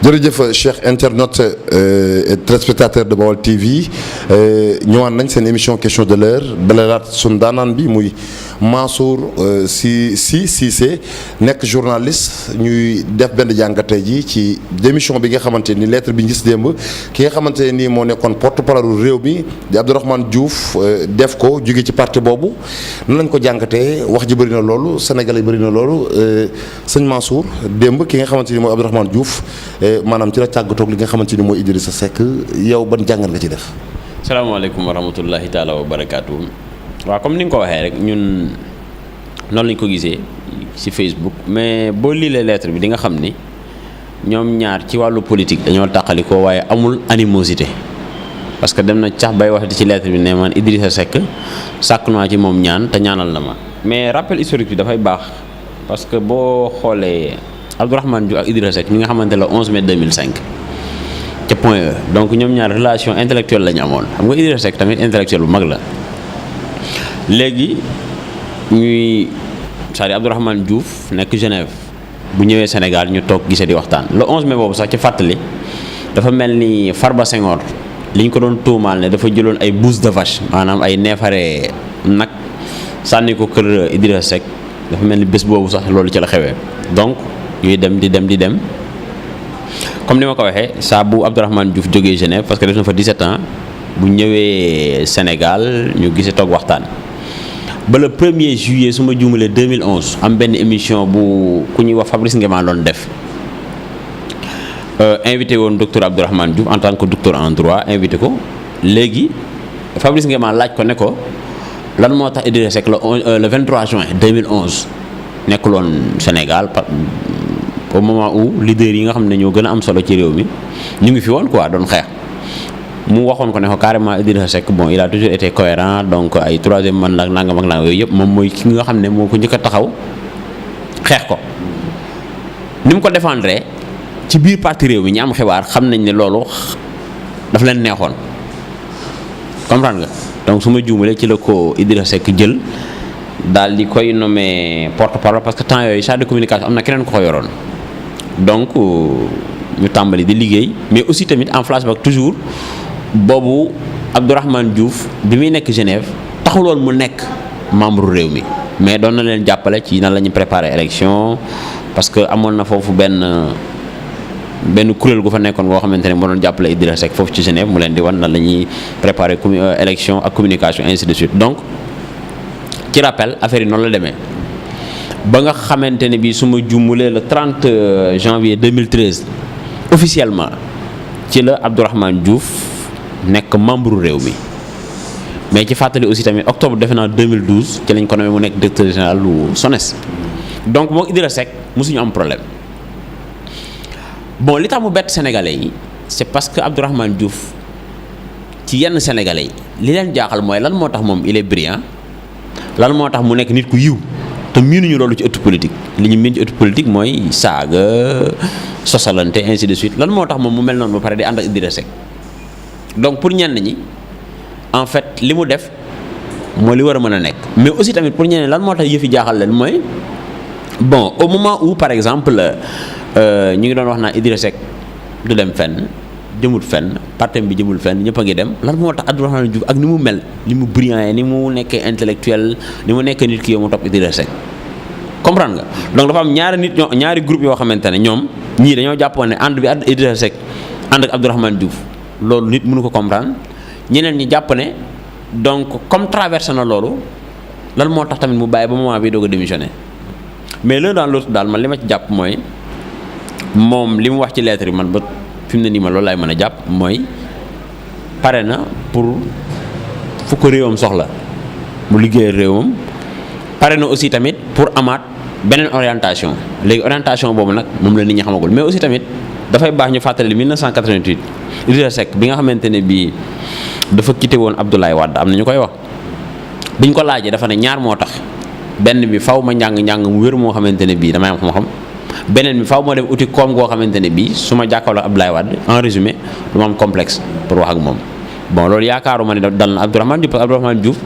jërëjëf Cheikh internaute et téléspectateur de Baol TV ñëwaat nañ seen émission question de l'heure dalalaat suñu daanaan bi muy Mansour Cissé nekk journaliste ñuy def benn jàngatee ji ci démission bi nga xamante ni lettre bi ñu gis démb ki nga xamante nii moo nekkoon porte-parole réew mi di Abdourahmane Diouf def ko jóge ci parti boobu nan lañ ko jàngatee wax ji bëri na loolu Sénégal yi bëri na loolu sëñ Mansour démb ki nga xamante ni mooy Abdourahmane Diouf maanaam ci la tàggatoog li nga xamante ni mooy Idrissa Seck yow ban jàngat nga ci def. salaamaaleykum wa rahmatullahi taala wa barakaatu. waaw comme ni nga ko waxee rek ñun noonu lañ ko gisee ci Facebook mais boo liilee lettre bi di nga xam ni ñoom ñaar ci wàllu politique dañoo tàqalikoo waaye amul animosité parce que dem na cax bay waxati ci lettre bi ne man Idrissa Seck sàkk naa ci moom ñaan te ñaanal na ma mais rappel historique bi dafay baax parce que boo xoolee Abdourahmane Diouf ak Idrissa Seck mi nga xamante la 11 mai 2005 ca Point E donc ñoom ñaar relation intellectuelle la ñu amoon xam nga Idrissa Seck tamit intellectuel bu mag la léegi ñuy c'est-à-dire Abdourahmane Diouf nekk Genève bu ñëwee Sénégal ñu toog gisee di waxtaan le 11 mai boobu sax ci fàttali dafa mel ni Farba Senghor li ñu ko doon tuumaal ne dafa jëloon ay bouse de vache maanaam ay neefare nag sànni ko kër Idrissa Seck dafa mel ni bés boobu sax loolu ci la xewee donc ñuy dem di dem comme ni ma ko waxee saa bu Abdourahmane Diouf jógee Genève parce que def na fa 17 ans bu ñëwee Sénégal ñu gisee toog waxtaan ba le 1er juillet su ma juumalee 2011 am benn émission bu ku ñuy wax Fabrice Ngema doon def invité woon docteur Abdourahmane Diouf en tant que docteur en droit invité ko léegi Fabrice Ngema laaj ko ne ko lan moo tax Idrissa Seck le 23 juin 2011 nekkuloon Sénégal au moment où leader yi nga xam ne ñoo gën a am solo ci réew mi ñu ngi fi woon quoi doon xeex mu waxoon ko ne ko carrément Idrissa Seck bon il a toujours été cohérent donc ay troisième man nag nangam ak nangam yooyu yëpp moom mooy ki nga xam ne moo ko njëkk a taxaw xeex ko ni mu ko défendre ci biir parti réew mi ñi am xibaar xam nañ ne loolu daf leen neexoon comprendre nga donc su ma juumalee ci la ko Idrissa Seck jël daal di koy nommé porte-parole parce que temps yooyu chargé de communication am na keneen ko ko yoroon donc ñu tàmbali di liggéey mais aussi tamit en flashback toujours boobu Abdourahmane Diouf bi muy nekk Genève taxuloon mu nekk membre réew mi mais doon na leen jàppale ci nan la ñuy préparer élection parce que amoon na foofu benn kuréel gu fa nekkoon boo xamante ne moo doon jàppale Idrissa Seck foofu ci Genève mu leen di wan nan la ñuy préparer élection ak communication ainsi de suite donc ci rappel affaire yi noonu la demee ba nga xamante ne bii su ma jumulee le 30 janvier 2013 officiellement ci la Abdourahmane Diouf nekk membre réew mi mais ci fàttali aussi tamit octobre defe naa 2012 ci lañ ko nommé mu nekk directeur général lu SONES donc moo Idrissa Seck mosuñu am problème bon li tax mu bett sénégalais yi c'est parce que Abdourahmane Diouf ci yenn sénégalais yi li leen jaaxal mooy lan moo tax moom il est brillant lan moo tax mu nekk nit ku yiw te miinuñu loolu ci ëttu politique li ñu miin ci ëttu politique mooy saaga sosalante ainsi de suite lan moo tax moom mu mel noonu ba pare di ànd ak Idrissa Seck donc pour ñenn ñi en fait li mu def mooy li war a mën a nekk mais aussi tamit pour ñenn lan moo tax yëfi jaaxal leen mooy bon au moment où par exemple ñu ngi doon wax naa Idrissa Seck du dem fenn jëmul fenn partem bi jëmul fenn ñëpp a ngi dem lan moo tax Abdourahmane Diouf ak ni mu mel ni mu brillant ni mu nekkee intellectuel ni mu nekkee nit ki yow mu topp Idrissa Seck comprendre nga donc dafa am ñaari groupe yoo xamante ne ñoom ñii dañoo jàppoon ne ànd bi Idrissa Seck ànd ak Abdourahmane Diouf loolu nit mënu ko comprendre ñeneen ñi jàpp ne donc comme traversé na loolu lan moo tax tamit mu bàyyi ba moment bi doog a démissionné mais l'un dans l'autre daal man li ma ci jàpp mooy moom li mu wax ci lettre bi man ba fi mu ne nii ma loolu laay mën a jàpp mooy pare na pour fu ko réewam soxla mu liggéeyal réewam pare na aussi tamit pour amaat beneen orientation léegi orientation boobu nag moom la nit ñi xamagul mais aussi tamit dafay baax ñu fàttali 1988 Idrissa Seck bi nga xamante ne bii dafa quitté woon Abdoulaye Wade am na ñu koy wax biñ ko laajee dafa ne ñaar moo tax benn bi faw ma njàng mu wér moo xamante ne bii damay am xam-xam beneen bi faaw moo dem uti koom goo xamante ne bii su ma jàkkaarloo Abdoulaye Wade en résumé du ma am complexe pour wax ak moom bon loolu yaakaaruma ne dal na Abdourahmane Diouf parce que Abdourahmane Diouf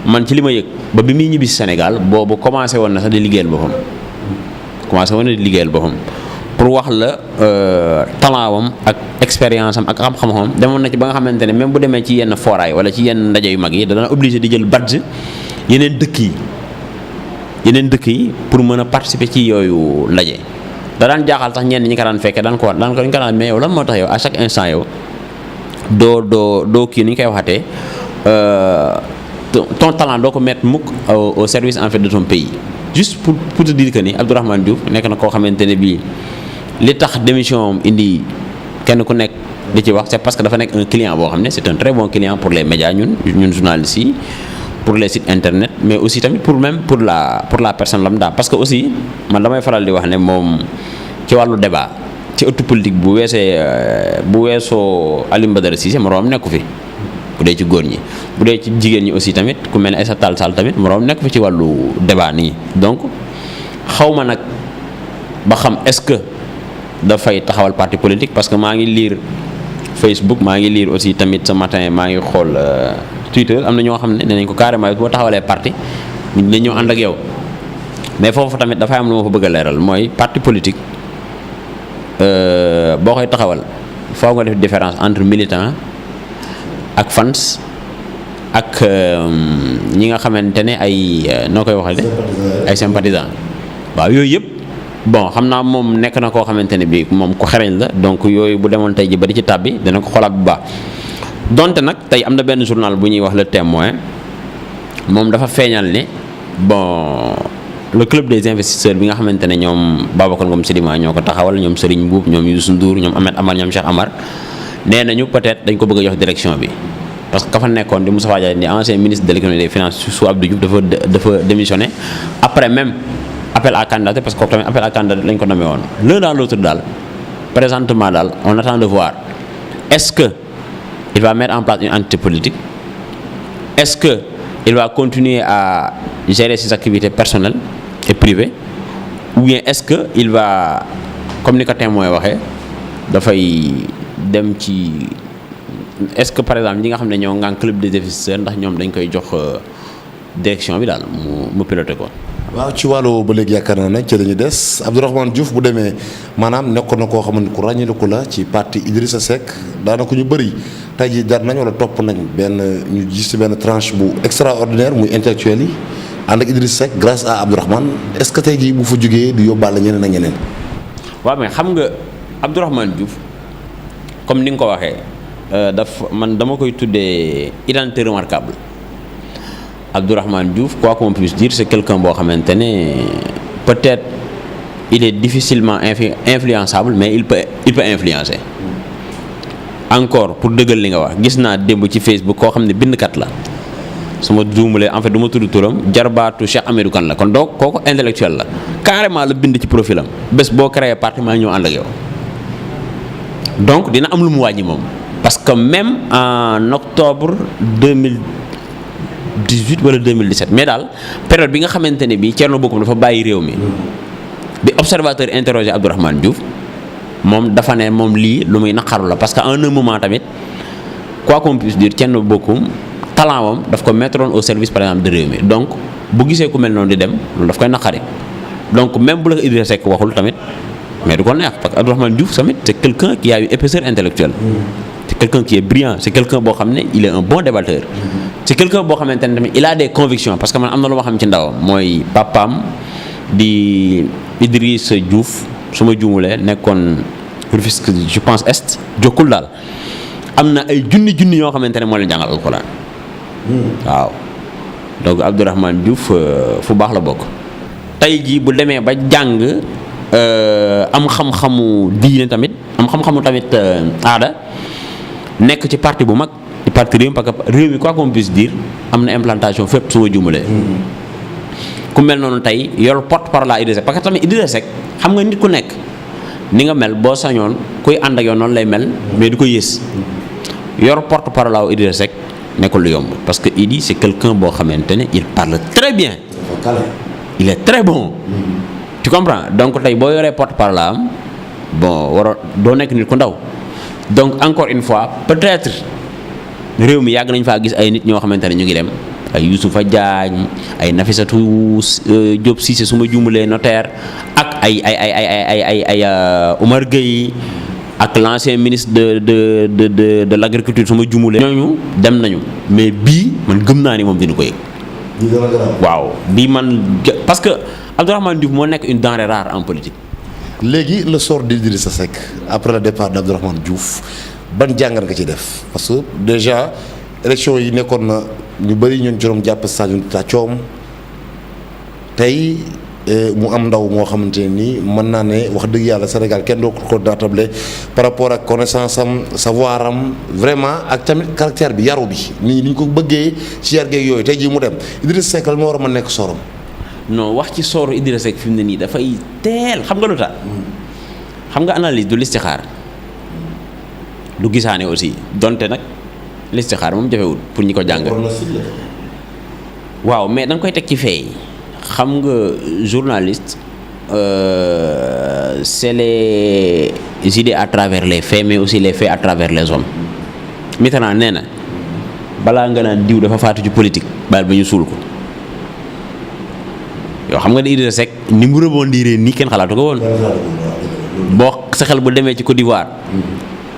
man ci li ma yëg ba bi muy ñibbi Sénégal boobu commencé woon na sax di liggéeyal boppam pour wax la talent wam ak expérience am ak xam-xamam demoon na ci ba nga xamante ne même bu demee ci yenn foraay wala ci yenn ndaje yu mag yi dana obligé di jël badge yeneen dëkk yi pour mën a participer ci yooyu ndaje. da daan jaaxal sax ñenn ñi ko daan fekkee daan ko daan mais yow lan moo tax yow à chaque instant yow doo kii ni ñu koy waxatee ton talent doo ko mettre mukk au service en fait de ton pays. juste pour te dire que ni Abdourahmane Diouf nekk na koo xamante ne bii li tax démission indi kenn ku nekk di ci wax c'est parce que dafa nekk un client boo xam ne c'est un très bon client pour les médias ñun journalistes yi pour les sites internet mais aussi tamit pour la personne lambda parce que aussi man damay faral di wax ne moom ci wàllu débat ci ëttu politique bu weesoo Alioune Badara Cissé moroom nekku fi bu dee ci góor ñi bu dee ci jigéen ñi aussi tamit ku mel ne Aïssata Tall Sall tamit moroom nekk fi ci wàllu débat nii donc xawma nag ba xam est-ce que dafay taxawal parti politique parce que maa ngi lire Facebook maa ngi lire aussi tamit ce matin maa ngi xool Twitter am na ñoo xam ne dinañ ko carrément boo taxawalee parti dinañ ñëw ànd ak yow mais foofu tamit dafay am lu ma fa bëgg a leeral mooy parti politique boo koy taxawal foo nga def différence entre militant ak fans ak ñi nga xamante ne ay noo koy waxee ay sympathisants waaw yooyu yëpp bon xam naa moom nekk na koo xamante ne bii moom ku xereñ la donc yooyu bu demoon tey ji ba di ci tàbbi dana ko xoolaat bu baax donte nag tey am na benn journal bu ñuy wax Le Témoin moom dafa feeñal ne bon le club des investisseurs bi nga xamante ne ñoom Babacar Ngom Sedima ñoo ko taxawal ñoom Serigne Mboup ñoom Youssou Ndour ñoom Ahmed Amar ñoom Cheikh Amar nee nañu peut-être dañ ko bëgg a jox direction bi parce que ka fa nekkoon di Moustapha Diagne di ancien ministre de l'économie et des finances sous Abdou Diouf dafa démissionné après même appel à candidature parce que kooku tamit appel à candidature lañ ko nommé woon l'un dans l'autre daal présentement daal on attend de voir est-ce que il va mettre en place une entité politique est-ce que il va continuer à gérer ses activités personnelles et privées ou bien est-ce que il va comme ni ko Témoin waxee dafay dem ci est-ce que par exemple ñi nga xam ne ñoo ngaan club des investisseurs ndax ñoom dañ koy jox direction bi daal mu piloté ko. waaw ci wàllu ba léegi yaakaar naa ne ci la ñu des Abdourahmane Diouf bu demee maanaam nekkoon na koo xamante ku ràññiliku la ci parti Idrissa Seck daanaka ñu bëri tey jii dar nañ wala topp nañ ñu gis ci benn tranche bu extraordinaire muy intellectuel yi ànd ak Idrissa Seck grâce à Abdourahmane est-ce que tey jii bu fa jógee du yóbbaale ñeneen ak ñeneen. waaw mais xam nga Abdourahmane Diouf comme ni nga ko waxee man dama koy tuddee identité remarquable. Abdourahmane Diouf quoi qu'on puisse dire c'est quelqu'un boo xamante ne peut-être il est difficilement influençable mais il peut influencer encore pour dëggal li nga wax gis naa démb ci Facebook koo xam ne bindkat la su ma juumalee en fait du ma tudd turam jarbaatu Cheikh Amadou Kane la kon donc kooku intellectuel la carrément la bind ci profilam bés boo créé parti maa ñëw ànd ak yow donc dina am lu mu wàññi moom parce que même en octobre 2018 wala 2017 mais daal période bi nga xamante ne bii Thierno Bocoum dafa bàyyi réew mi bi observateur interrogé Abdourahmane Diouf moom dafa ne moom lii lu muy naqaru la parce que en un moment tamit quoi qu'on puisse dire Thierno Bocoum talent wam daf ko mettroon au service par exemple de réew mi donc bu gisee ku mel noonu di dem loolu daf koy naqari donc même bu la ko Idrissa Seck waxul tamit mais du ko neex parce que Abdourahmane Diouf tamit c'est quelqu'un qui a une épaisseur intellectuelle c'est quelqu'un qui est brillant c'est quelqu'un boo xam ne il est un bon débatteur c'est quelqu'un boo xamante ne tamit il a des convictions parce que man am na lu ma xam ci ndawam mooy papaam di Idrissa Diouf su ma juumulee nekkoon Rufisque je pense est jokkul daal am na ay junni yoo xamante ne moo leen jàngal alxuraan waaw donc Abdourahmane Diouf fu baax la bokk tey jii bu demee ba jàng am xam-xamu diine tamit am xam-xamu tamit aada nekk ci parti bu mag ci parti réew mi parce que réew mi quoi qu'on puisse dire am na implantation fépp su ma juumalee ku mel noonu tey yor porte-parole la Idrissa Seck parce que tamit Idrissa Seck xam nga nit ku nekk ni nga mel boo sañoon kuy ànd ak yow noonu lay mel mais du ko yées yor porte-parole la Idrissa Seck nekkul lu yomb parce que Idi c'est quelqu'un boo xamante ne il parle très bien il est très bon tu comprends donc tey boo yoree porte-parole la am bon doo nekk nit ku ndaw donc encore une fois peut-être réew mi yàgg nañ faa gis ay nit ñoo xamante ne ñu ngi dem ay Youssoufa Diagne ay Nafissatou Diop Cissé su ma juumalee notaire ak ay Omar Gueye ak l'ancien ministre de l'agriculture su ma juumalee. ñooñu dem nañu mais bii man gëm naa ni moom dina ko yëg. waaw bii man parce que Abdourahmane Diouf moo nekk une denrée rare en politique. léegi le sort d'Idrissa Seck après le départ d'Abdourahmane Diouf ban jàngat nga ci def parce que déjà élection yi nekkoon na ñu bëri ñoom juróom jàpp Sadio Tachom tey mu am ndaw moo xamante ne nii mën naa ne wax dëgg yàlla Sénégal kenn doo ko naatable par rapport ak connaissance am savoir am vraiment ak tamit caractère bi yaru bi nii ni ñu ko bëggee ci yar geeg yooyu tey jii mu dem Idrissa Seck la moo war a mën nekk sorom. non wax ci sooru Idrissa Seck fi mu ne nii dafay teel xam nga lu tax xam nga analyse du listixaar du gisaane aussi donte nag listixaar moom jafewul pour ñi ko jàng. waaw mais da nga koy teg ci fee xam nga journaliste c'est les idées à travers les faits mais aussi les faits à travers les hommes. Mitterrand nee na balaa nga naan diw dafa faatu ci politique baal ba ñu suul ko. yow xam nga ne Idrissa Seck ni mu rebondir nii kenn xalaatu ko woon boo sa xel bu demee ci Côte d'Ivoire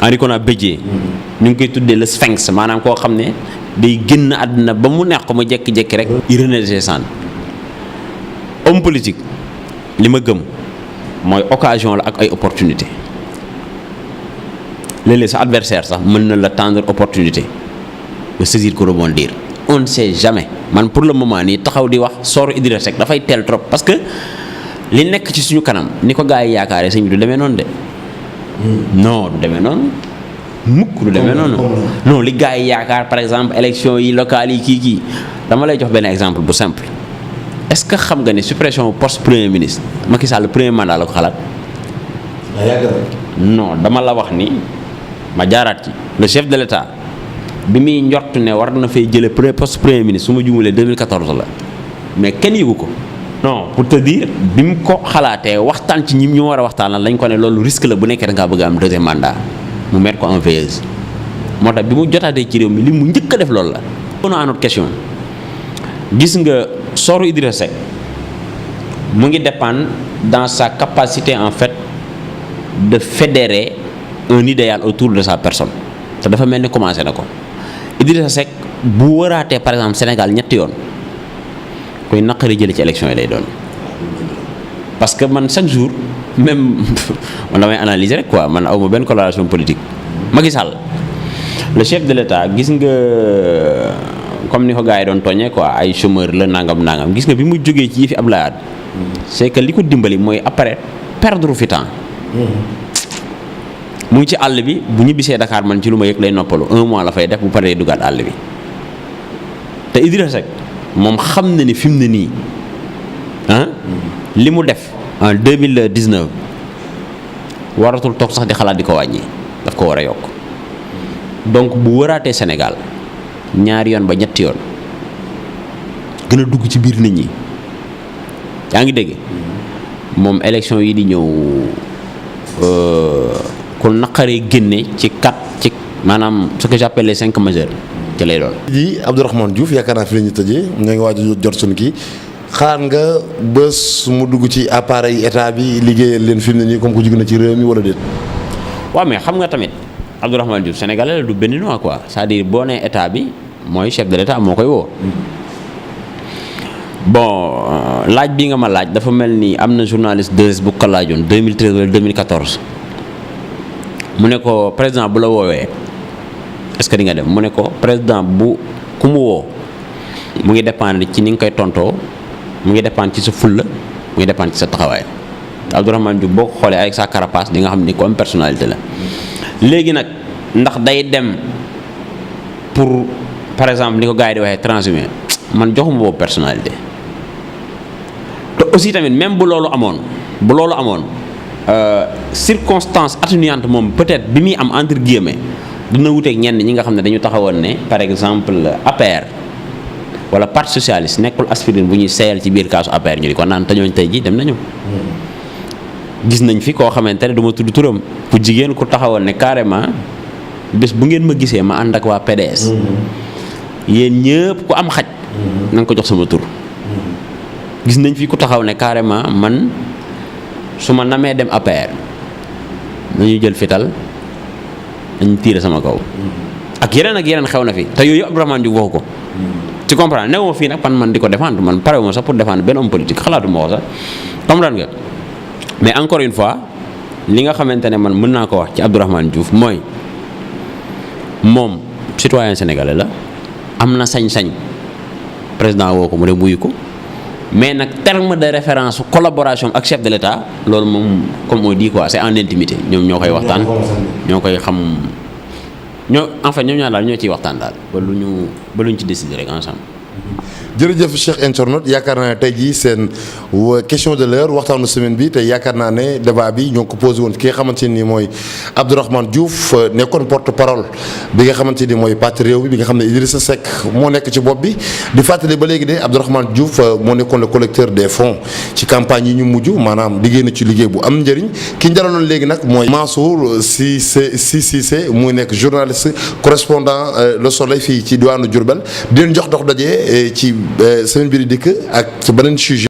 Henri Konan Bédié ñu ngi koy tuddee le sphinx maanaam koo xam ne day génn àdduna ba mu neex ko mu jekki-jekki rek il renaît de ses cendres. Homme politique li ma gëm mooy occasion la ak ay opportunité léeg-léeg sa adversaire sax mën na la tendre opportunité nga saisir ko rebondir. On ne sait jamais man pour le moment nii taxaw di wax sooru Idrissa Seck dafay teel trop parce que li nekk ci suñu kanam ni ko gars yi yaakaaree sëñ bi du demee noonu de. non du demee noonu mukk du demee noonu. non li gars yi yaakaar par exemple élection yi locales yi kii dama lay jox benn exemple bu simple est-ce que xam nga ne suppression poste premier ministre Macky Sall le premier mandat la ko xalaat. non dama la wax ni ma jaaraat ci le chef de l'État. bi muy njort ne war na fay jële poste premier ministre su ma jumulee 2014 la mais kenn yëgu ko. non pour te dire bi mu ko xalaatee waxtaan ci ñi ñu war a waxtaanal lañ ko ne loolu risque la bu nekkee da ngaa bëgg a am deuxième mandat mu mettre ko en veilleuse moo tax bi mu jotaatee ci réew mi li mu njëkk a def loolu la. on a une autre question gis nga sooru Idrissa Seck mu ngi dépendre dans sa capacité en fait de fédérer un idéal autour de sa personne te dafa mel ni commencé na ko. Idrissa Seck bu waraatee par exemple Sénégal ñetti yoon koy naqari jële ci élection yi lay doon parce que man chaque jour même man damay analyser rek quoi man awma benn coloration politique. Macky Sall le chef de l'État gis nga comme ni ko gars yi doon tooñee quoi ay chômeur la nangam gis nga bi mu jógee ci yëfi Abdoulaye Wade c'est que li ko dimbali mooy après perdre fi temps. mu ngi ci àll bi bu ñibbisee Dakar man ci lu ma yëg lay noppalu 1 mois la fay def bu paree dugaat àll bi te Idrissa Seck moom xam na ni fi mu ne nii li mu def en 2019 waratul toog sax di xalaat di ko wàññi daf ko war a yokk donc bu waraatee Sénégal ñaari yoon ba ñetti yoon gën a dugg ci biir nit ñi yaa ngi dégg moom élection yi di ñëw ku naqaree génne ci maanaam ce que j'appelle les 5 majeurs ci lay doon. ji Abdourahmane Diouf yaakaar naa fi la ñu tëjee ñoo ngi waaj a jot suñu kii xaar nga bés mu dugg ci appareil état bi liggéeyal leen fi mu ne nii comme ku jug na ci réew mi wala déet. waaw mais xam nga tamit Abdourahmane Diouf sénégalais la du béninois quoi c'est-à-dire boo nee état bi mooy chef de l'état moo koy woo. bon laaj bi nga ma laaj dafa mel ni am na journaliste bu ko laajoon 2013 wala 2014 mu ne ko président bu la woowee est-ce que di nga dem mu ne ko président bu ku mu woo mu ngi dépendre ci ni nga koy tontoo mu ngi dépendre ci sa fulla mu ngi dépendre ci sa taxawaay Abdourahmane Diouf boo ko xoolee avec sa carapace di nga xam ni ko am personnalité la. léegi nag ndax day dem pour par exemple ni ko gars yi di waxee transhumé man joxuma boobu personnalité. te aussi tamit même bu loolu amoon circonstance atténuante moom peut-être bi muy am entre guillemets dina wuteeg ñenn ñi nga xam ne dañu taxawoon ne par exemple APR wala parti socialiste nekkul aspirine bu ñuy seeyal ci biir kaasu APR ñu di ko naan te ñooñu tey ji dem nañu. gis nañ fi koo xamante ne du ma tudd turam ku jigéen ku taxawoon ne carrément bés bu ngeen ma gisee ma ànd ak waa PDS. yéen ñëpp ku am xaj na nga ko jox sama tur. gis nañ fi ku taxaw ne carrément man su ma namee dem APR nañu jël fital dañu tiire sama kaw. ak yeneen xew na fi te yooyu Abdourahmane Diouf waxu ko. tu comprends newuma fii nag man di ko défendre man pare wu ma sax pour défendre benn homme politique xalaatuma ko sax comprendre nga mais encore une fois li nga xamante ne man mën naa ko wax ci Abdourahmane Diouf mooy moom citoyen sénégalais la am na sañ-sañ président woo ko mu dem wuyu ko mais nag terme de référence collaboration ak chef de l'État loolu moom comme on dit quoi c'est en intimité ñoom ñoo koy waxtaan ñoo koy xam en fait ñoom ñaar daal ñoo ciy waxtaan daal ba lu ñu ci décider rek ensemble. jërëjëf Cheikh internaute yaakaar naa ne tey jii seen question de l'heure waxtaanu semaine bi te yaakaar naa ne débat bi ñoo ngi ko posé woon ki nga xamante ni mooy Abdourahmane Diouf nekkoon porte parole bi nga xamante ni mooy parti réew bi nga xam ne Idrissa Seck moo nekk ci bopp bi di fàttali ba léegi de Abdourahmane Diouf moo nekkoon le collecteur des fonds ci campagne yi ñu mujj maanaam liggéey na ci liggéey bu am njëriñ ki ñu dalaloon léegi nag mooy Mansour Cissé muy nekk journaliste correspondant Le Soleil fii ci diwaanu Diourbel di leen jox dox daje ci semaine bi di dikk ak ci beneen sujet